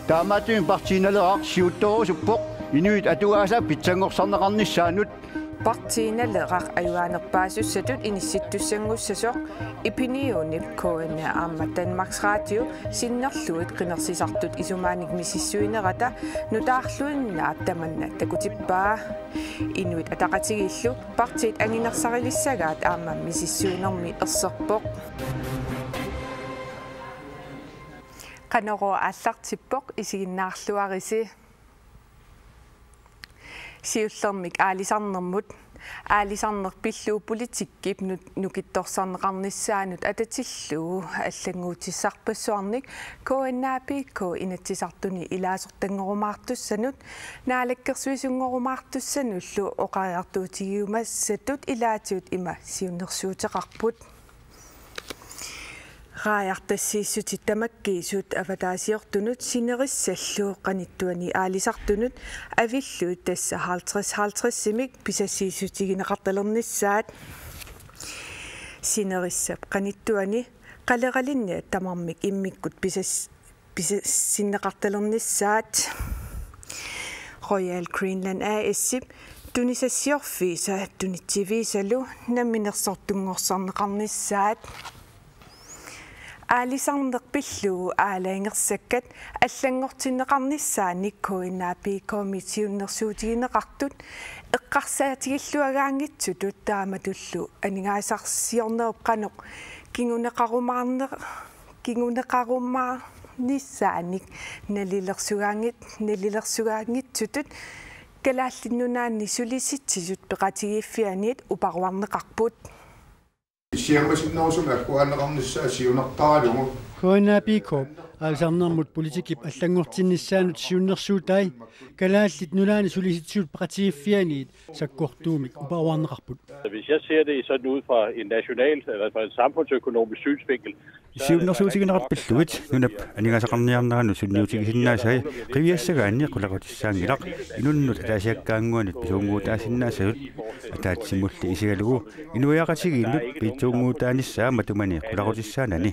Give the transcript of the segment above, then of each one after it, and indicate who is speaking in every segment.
Speaker 1: таамаатуин партииналераа сиутторусуппоқ инуит атугааса питсангорсарнеқарнissaанут
Speaker 2: партииналераа аюаанерпаасуссатут инисситтуссангуссасоқ ипиниуннип коэна аама Danmarks Radio синнерлуит қинерсисартут исумааник миссиссуинерата нутаарлуиннаа таманна такутиппаа инуит атақатигииллу партиит ангинерсарилиссагаат аама миссиссуинерми ерсерпоқ канеро аллартиппоқ исигиннаарлуариси сиуллермик аалисарнерпиллуу политиккип нукитторсарнеқарниссаанут ататиллуу аллагуутиссарпассуарник коэннаапи ко инатсисартуни илаасортангорумаартуссанут наалаккерсуисунгорумаартуссануллу оқариартуутигиумассатут илаатиут има сиуннерсуутеқарпут рааяртассииссути тамаккиисут аватаасиортунут синериссаллуу қаниттуани аалисартунут авиллуут тасса 50 симик писассииссутигинеқарталерниссаат синериссап қаниттуани қалералинниа тамармик иммиккут писассиннеқарталерниссаат Royal Greenland AS тунисассиорфиса тунитсивисалу намминерсортунгорсарнеқарнissaат аалисарнерпиллуу аалаангерсаккат аллангортиннеқарнissaанник коиннаапи комитиуннерсуутигинеқартут эққарсаатигиллуагаангитсутут тааматуллу анигаасарсиорнеоп қанеқ кингунеқарумаарнissaанник налилерсугаангитсутут калааллиннунаанни сулиситсисут пеқатигииффианиит упаруарнеқарпут
Speaker 3: коиннаапикоп аалсарнермут политикип аллангортиннissaанут сиуннерсуутай калааллит нулаани сулиситсуут пеқатигииффианиит саккортуумик упаруарнеқарпут.
Speaker 4: Hvis jeg ser det sådan ud fra en national eller fra en samfundsøkonomisk synsvinkel
Speaker 5: сиуннерсуутигинеқарпиллугит нунап анигасақарниарнерану сунниутигисиннаасай қивиассагаанни қулақутиссаангилақ инуннут алаасиаккаангуанит писуунгуутаасиннаасагут атаатсимулли исигалугу инуяақатигииннут питсуунгуутааниссаа матумани қулақутиссаанани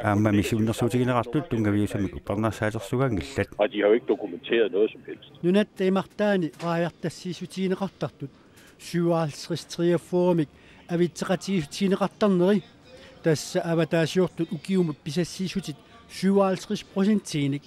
Speaker 5: аама мисиуннерсуутигинеқартут тунгавиусумик уппарнарсаатерсугаангиллат
Speaker 4: og de har jo ikke dokumenteret noget som helst.
Speaker 3: нунат имартаани рааяртассиисутигинеқартартут 57-43 авитсеқатигисутигинеқартарнери тасса аватаасиортут укиумут писассиисутит 57%-ник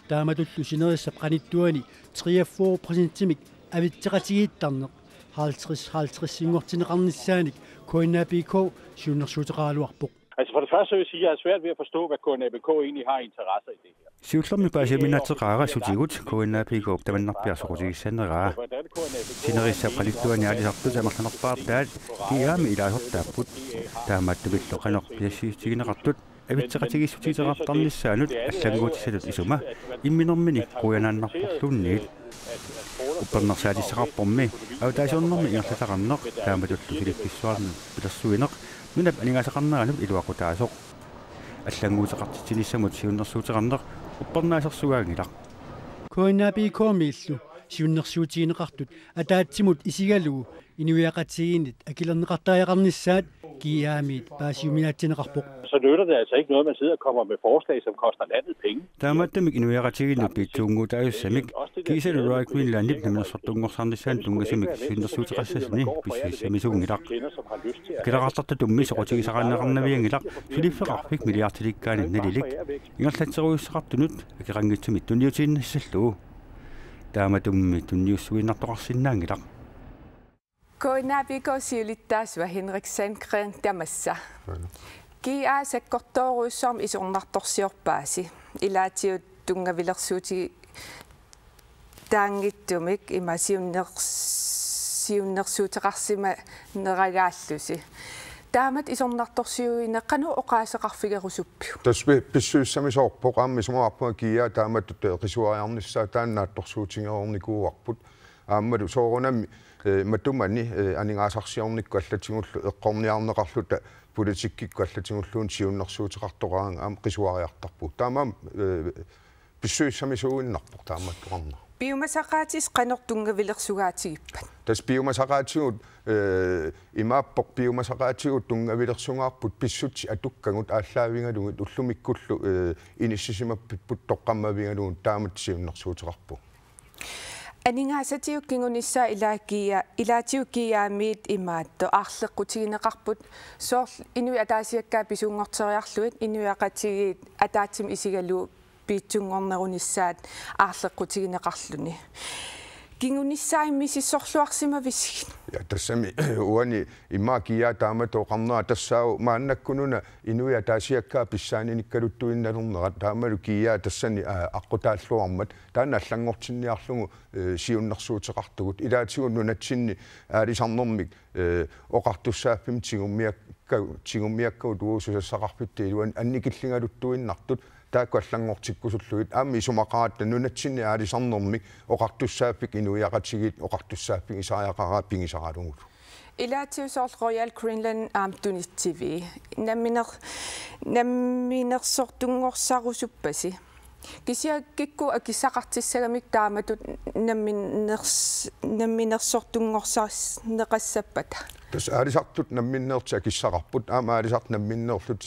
Speaker 3: тааматуллу синериссап қаниттуани 43%-мик авитсеқатигииттарнеқ 50 сингортинеқарнissaаник коиннаапико сиуннерсуутеқаалуарпоқ.
Speaker 4: Altså for det første vil jeg sige, at jeg har svært ved at forstå, hvad KNAPK egentlig har interesser i det her.
Speaker 5: сиуллерми паасиминатеқаара сутигут коиннаапикоп таманнарпиарсоқутигиссанераа синериссап қалиттуани алисарту тамерланерпаартаат киаами илаасортааппут таамааттупилло қанеқ пиассиистигинеқартут авитсеқатигиссутитерартарнissaанут аллангуутиссалут исума имминермини қуянааннарпорлуунниит уппернерсаатиссақарпорми аутаасиорнерми ингерлатақарнеқ тааматуллу филипписсуарни пилерсуинеқ нунап анигаасақарнерануп илуақутаасоқ аллангуутеқартитсиниссамут сиуннерсуутеқарнеқ уппернаасерсугаангилақ
Speaker 3: коиннаапикоомииллу сиуннерсуутигинеқартут атаатсимут исигалугу инуяақатигииннит акилернеқартааяқарнissaат киаамиит паасиуминаатсинеқарпоқ.
Speaker 4: Så nytter det altså ikke noget, man sidder og kommer med forslag, som koster landet penge.
Speaker 5: таамааттамик инуяақатигииннут питсуунгуутааюссамик кисалу Royal Greenland намнерсортунгорсарнissaан тунгасимик сиуннерсуутеқассасни писсиссамисунгилақ килақартарта тумми соқутигисақарнеқарнавиангилақ филиппеқарфик миллиартиликкаани налилик ингерлатсеруйуссақартунут акерангитсумит туниутииннассаллуу тааматумми тунниуссуиннартоқарсинаангилақ
Speaker 2: коиннаапико сиулиттаасва Henrik Sandgren тамасса киа саккортооруссаарми исорнарторсиорпааси илаатиут тунгавилерсуути таангиттумик имасиуннерсуутеқарсима нерагааллуси таамат исорнарторсиуинеққану оқаасеқарфигерусуппиу
Speaker 6: тасби писсуиссамисоорпоқаамми сумаарпуа киа таамат қисуариарнissaа тааннаатторсуутингеорникууарпут ааммалу соорунамми матумани анигаасарсиорникку аллатигуллу эққорниарнеқарлута политиккикку аллатигуллуун сиуннерсуутеқартораан аам қисуариартарпу таамаам писсуиссамисууиннарпоқ тааматтоқарна
Speaker 2: Biomasaqaatis qanortungavilersugaatigipat.
Speaker 6: Tas biomasaqaatigut imaappoq biomasaqaatigut tungavilersungaarput pissuti atukkagut ааllaавингалугут уллумиккуллу иниссисимаппиппут тоққаммавингалугут таамат сиуннэрсуутеқарпу.
Speaker 2: Aningaasatiukkingunissa ilaatiukkiaamiit imaatto aarleqqutigineqarput soorl inui ataasiakkaa pisuungorteriarluit inuiaqatigiit ataatim isigalu piitsungornerunissaat aarleqqutigineqarluni kingunissaimmisissorluarsimavisig
Speaker 6: ja tassami uani imaakiyaa taamatoqarnaa tassaau maannakkununa inui ataasiakkaa pissaaninikkaluttuinnalernerat taamalu kiyaa tassani aqqutaalluarmat taana allangortinniarlugu siunnersuuteqartugut ilaatigun nunatsinni aalisarnermik oqartussaappim tigummiakkaut uususassaqarpitti iluan annikillingaluttuinnartut taakku allangortikkusulluit aammi sumaqaat nunatsinni aalisarnermik oqartussaappik inuiaqatigit oqartussaappik isaajaqaraa pingisaralungulu
Speaker 2: ilaatiusoorl Royal Greenland aamtunittivi namminersortunngorsarusuppasi kisiakikku akissaqartissagamik taamatut namminersortunngorsaarneqassappat
Speaker 6: tas aalisartut namminneerti akissaqarput aama aalisart namminneerlut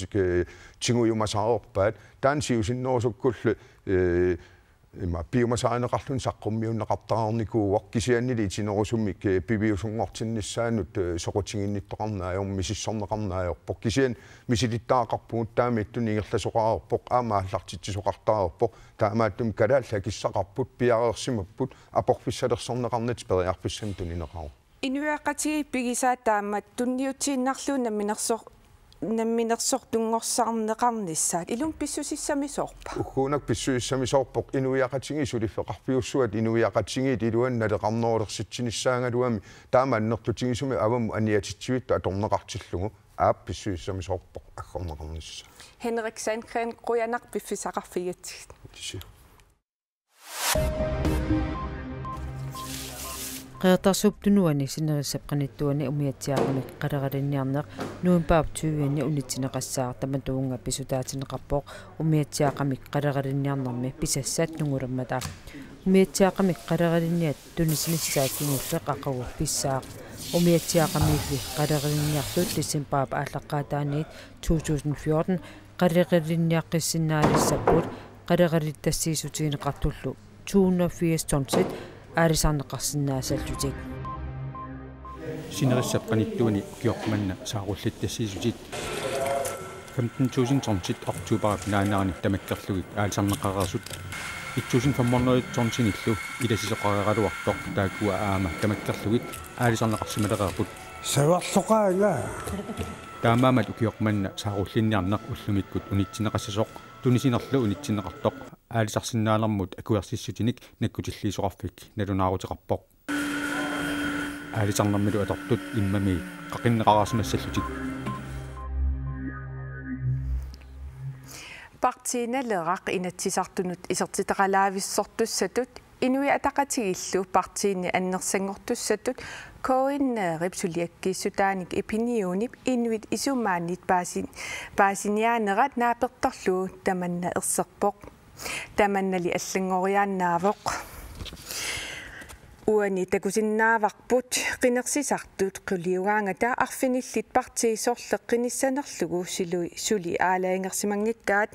Speaker 6: tinguyumasaorpaat taan siusinnerusukkullu ima biomasaaneqarlun saqqummiunneqartaraarnikuuaq kisiannili itinerusummik piviusungortinnissaanut soqutiginnittoqarnaajorm misissorneqarnaajorpoq kisian misilittaaqarpugut taamittun ingerlasoqaraarpoq aama allartittisoqartaraarpoq taamaattum kalaalla akissaqarput piareersimapput aporfissalersorneqarnat periarpissam tunineqaru
Speaker 2: inuaqatigi pigisaat taammat tunniutiinnarluun namminersortunngorsaarneqarnissaat ilum pissusissamisoorpa
Speaker 6: ukkuunak pissuissamisoorpoq inuiaqatigi suliffeqarpiussuat inuiaqatigit iluannaleqarnoolersitsinissaaгаluами таамааннертутигисуми авам аниатитсивитта аторнеқартиллугу аап pissuissamisoorpoq аггорнеқарнисса
Speaker 2: Henrik Sandgren quyanaq piffisaqarfigitsigit
Speaker 7: qeertarsuuptunuani sinerissapqanittuani umiatsiaqamik qaleralinniarneq nuunpaap 20 unitsinеqassaar tamatuunga pisutaatineqarpoq umiatsiaqamik qaleralinniarnermi pisassat nungulammataa umiatsiaqamik qaleralinniat tunisinissaakkinguulleq aqagu pissaaq umiatsiaqamikli qaleralinniarlut tissinpaap ааllaqqaataaniit 2014 qaleralinniaqqissinnaalissapput qaleralit-tassiisutigineqartullu 280 tonsit aarisarneqarsinnaasallutik
Speaker 5: sinerissapqanittuani kiormanna saaqullittassiisutit 15.000 tonsit oktuuparat naanaarni tamakkerlugik aarisarneqareersut 1500 tonsinillu ilasisoqareraluartoq taakua aama tamakkerlugik aarisarneqarsimalereerput
Speaker 8: savarloqaala
Speaker 5: taamaamat ukiormanna saaqullinniarneq ullumikkut unitsineqassasoq tunisinerlu unitsineqartoq аалисарсиннаалермут акуерсиссутиник наккутиллиисоқарфик налунаарутеқарпоқ аалисарнэрмилу атортут иммами қақиннеқараарсимассаллутик
Speaker 2: партииналерaq инатсисартунут исертитеқалаависсортуссатут инуи атақатигиллу партиини аннерсангортуссатут коиннерип сулиаккииссутааник эпиниунип инуит исумаанит паасиниаанерат наапертарлу таманна ерсерпоқ таманнали аллангориааннаавоқ уани такусиннааварпут қинерсисартут қулиугаангата арфиниллит партиисоорлеққиниссанерлугу сули аалаингерсимангиккаат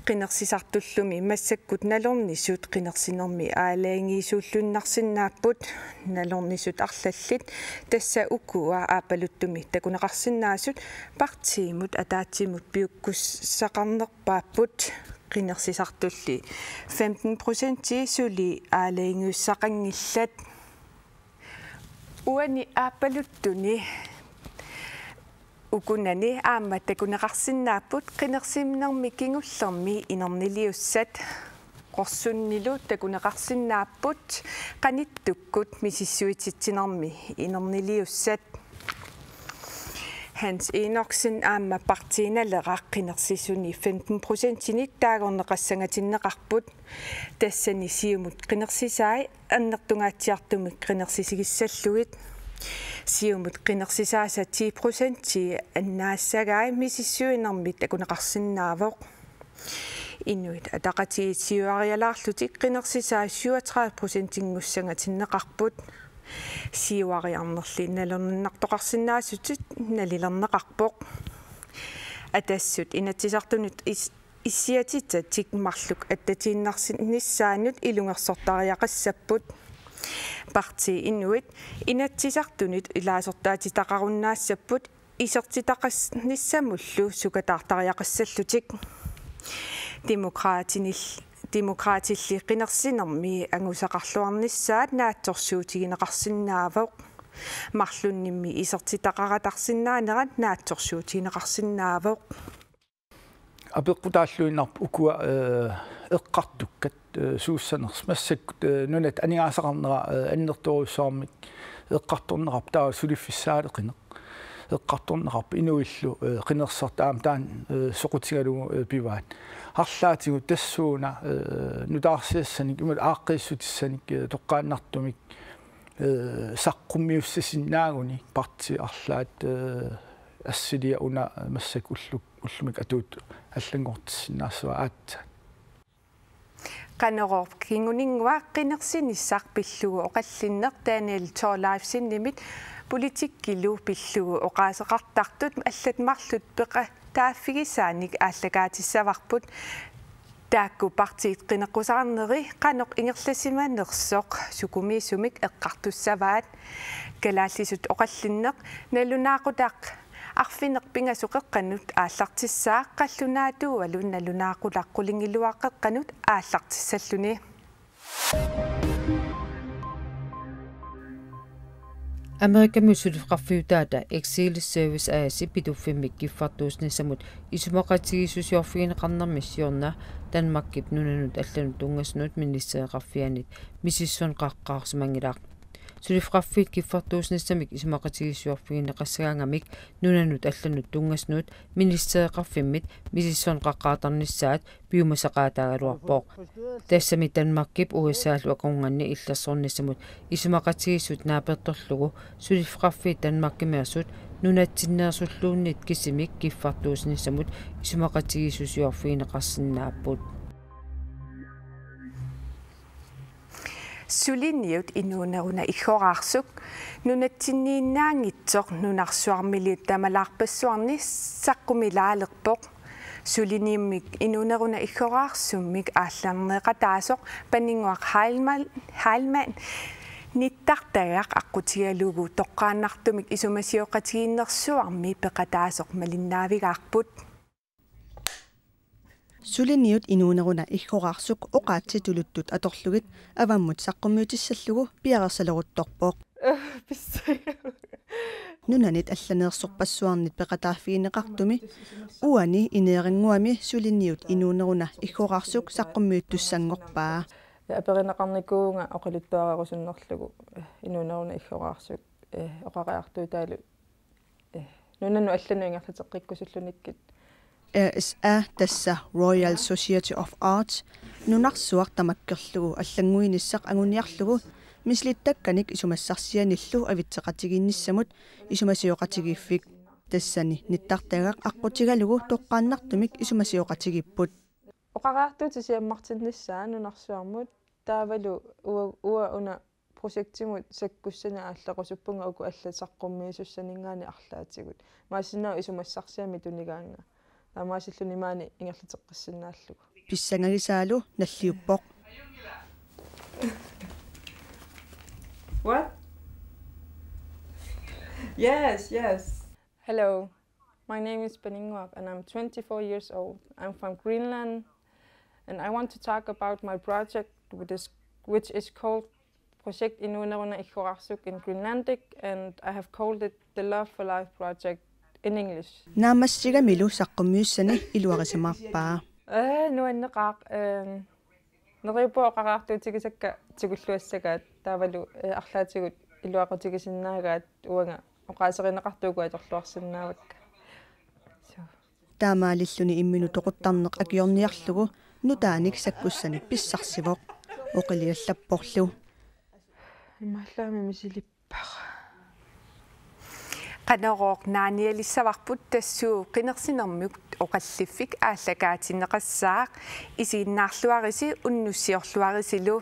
Speaker 2: қинерсисартуллуми массаккут налорнисут қинерсинерми аалаингиисууллуннарсиннааппут налорнисут арлаллит тасса укуа аапалуттуми такунеқарсинаасут партиимут атаатсимут пиуккуссақарнерпааппут qinnersisartulli 15% suli aalainguussaqanngillat uani aapaluttuni ukunani aamma takuneqarsinnaapput qinnersimnermi kingullermi inerniluussat qorsunnilu takuneqarsinnaapput qanittukkut misissuititsinermi inerniluussat Hans Enoksen aamma partiinaleqaq qinnersisuni 15%-init taagorneqassangatinneqarput tassani siumut qinnersisaai annertungaatsiartumik qinnersisigissalluit siumut qinnersisaasa 10% annaassagaai misissuinermit akuneqarsinnaavoq Inuit ataqatiitsiuarialaarlutik qinersisaa 37% ingussangatinnеқарпут сиуариарнерли налерннартоқарсинаасутит налилернеқарпоқ атассут инатсисартунут иссиатита тикмарлук аттатииннарсиннissaанут илунгерсортариақассаппут парти инуит инатсисартунут илаасортаатитақаруннаассаппут исертитақассниссамуллу сукатаартариақассаллутик демократилли qinерсинерми ангусақарлуарнissaат наатсорсуутигинеқарсинаавоқ марлуннимми исертитақаратарсинаанерат наатсорсуутигинеқарсинаавоқ
Speaker 9: апеққутааллуиннарпу укуа эққартуккат сууссанерс массаккут нунат анигаасақарнера аннерторуссаармик эққарторнерап таа сулиффиссаалеқинеқ эққарторнерап инуиллу qinерсартаам таан соқутигалугу пиваат харлаатигу тассууна нутаарсиассаник имал ааққиссутиссаник тоққааннартумик саққуммиуссасиннаагуни парти арлаат ассилия уна массак уллумик атуут аллангортиссинаассуа аатта
Speaker 2: канерор кингунингуа qinерсиниссаар пиллугу оқаллиннер Daniel Torleifsinimit политиккилу пиллугу оқаасеқартартут аллат марлут пеқа тааффигисааник ааллагаатиссаварпут таакку партиит qinеққусаарнери қанеқ ингерласиманерсоқ сукумиисумик эққартуссаваат галааллисут оқаллиннеқ налунаақутаақ арфинеқ пингасуқеққанут ааллартиссаа қаллунаатуалу налунаақулаққулингилуаққеққанут ааллартиссаллуни
Speaker 7: American musulifqarfiutaata Excel Service AS pituffimik kiffartuusnissamut isumaqatigisusjorfigineqarnermissiorna Danmarkip nunanut allanut tungasnut ministereqarfianit misissun qaqqaarsumangilaaq sulifqarfiit kiffartuusnissamik isumaqatigisusjorfigineqassagaangamik nunanut allanut tungasnut ministereqarfimmit misissun qaqqaatarnissaat piumasaqaataagaluarpooq тассами Danmarkip USA-лу акунганни иллерсорнисsamут исумақатигиссут нааперторлугу сулиффқарфи Danmarkимиасут нунатсиннеерсуллууннит кисимик киффартуусниссамут исумақатигиссусиорфиинеқарсинааппут
Speaker 2: сулинниут инуунеруна иггораарсук нунатсиннииннаангитсоқ нунарсуармилиут тамалаарпассуарни саққумилаалерпоқ сулиниммик инуунеруна иггораарсуммик аалларнеқатаасоқ панингуақ хайлман ниттартагаақ аққутигалугу тоққааннартумик исумасиоқатигииннерсуарми пеқатаасоқ малиннаавигаарпут
Speaker 10: сулиниут инуунеруна иггораарсук оқаатситулуттут аторлугит аваммут саққуммиутиссаллугу пиарерсалерутторпоқ нунанит алланеерсорпассуарнит пеқатааффигинеқартуми уани инеерингуами сулиниут инуунеруна иггораарсук саққуммиуттуссангорпаа
Speaker 11: аперинеқарникуунга оқалуттуарерусуннерлугу инуунеруна иггораарсук оқариартуутаалу нунану аллануингерлатеққиккусуллуниккит
Speaker 10: RSA тасса Royal Society of Arts нунарсуар тамаккерлугу аллангуиниссақ агуниарлугу мислиттакканик исумассарсианиллу авитсеқатигиинниссамут исумасиоқатигииффик тассани ниттартагаақ аққутигалугу тоққааннартумик исумасиоқатигиппут
Speaker 11: оқараартуутисиаммартиннissaа нунарсуармут таавалу уа уна проектимут саккуссана ааллақусуппунга уку аллатаққуммиисуссанингаани арлаатигут маасиннаа исумассарсиами тунигаанга амаасиллунимаани ингерлатеққиссиннааллугу
Speaker 10: писсангагисаалу наллиуппоқ
Speaker 11: What? Yes. Hello. My name is Beningwap and I'm 24 years old. I'm from Greenland and I want to talk about my project which is called Project Inuuneruna Iggorarsuk in Greenlandic and I have called it the Love for Life Project in English.
Speaker 10: Naamassigammilu saqqummiussani iluarisimаарpaa.
Speaker 11: Nuanneqaaq neriupo oqaraartuutigisakka tigulluassagaat taavalu арлаатигут илуақутигисиннаagaat уанга оqaaserineqartuugu аторлуарсиннаавакка
Speaker 10: таамаалиллуни иммину тоқуттарнеқ акиорниарлугу нутааник саккуссаник писсарсивоқ оқилиаллаппорлу
Speaker 11: имааллаами мисилиппара
Speaker 2: qanoroq naanialissavarput tassuu qinersinermuk oqalliffik aallakaatineqassaaq isiinnaarluarisi unnussiorluarisilu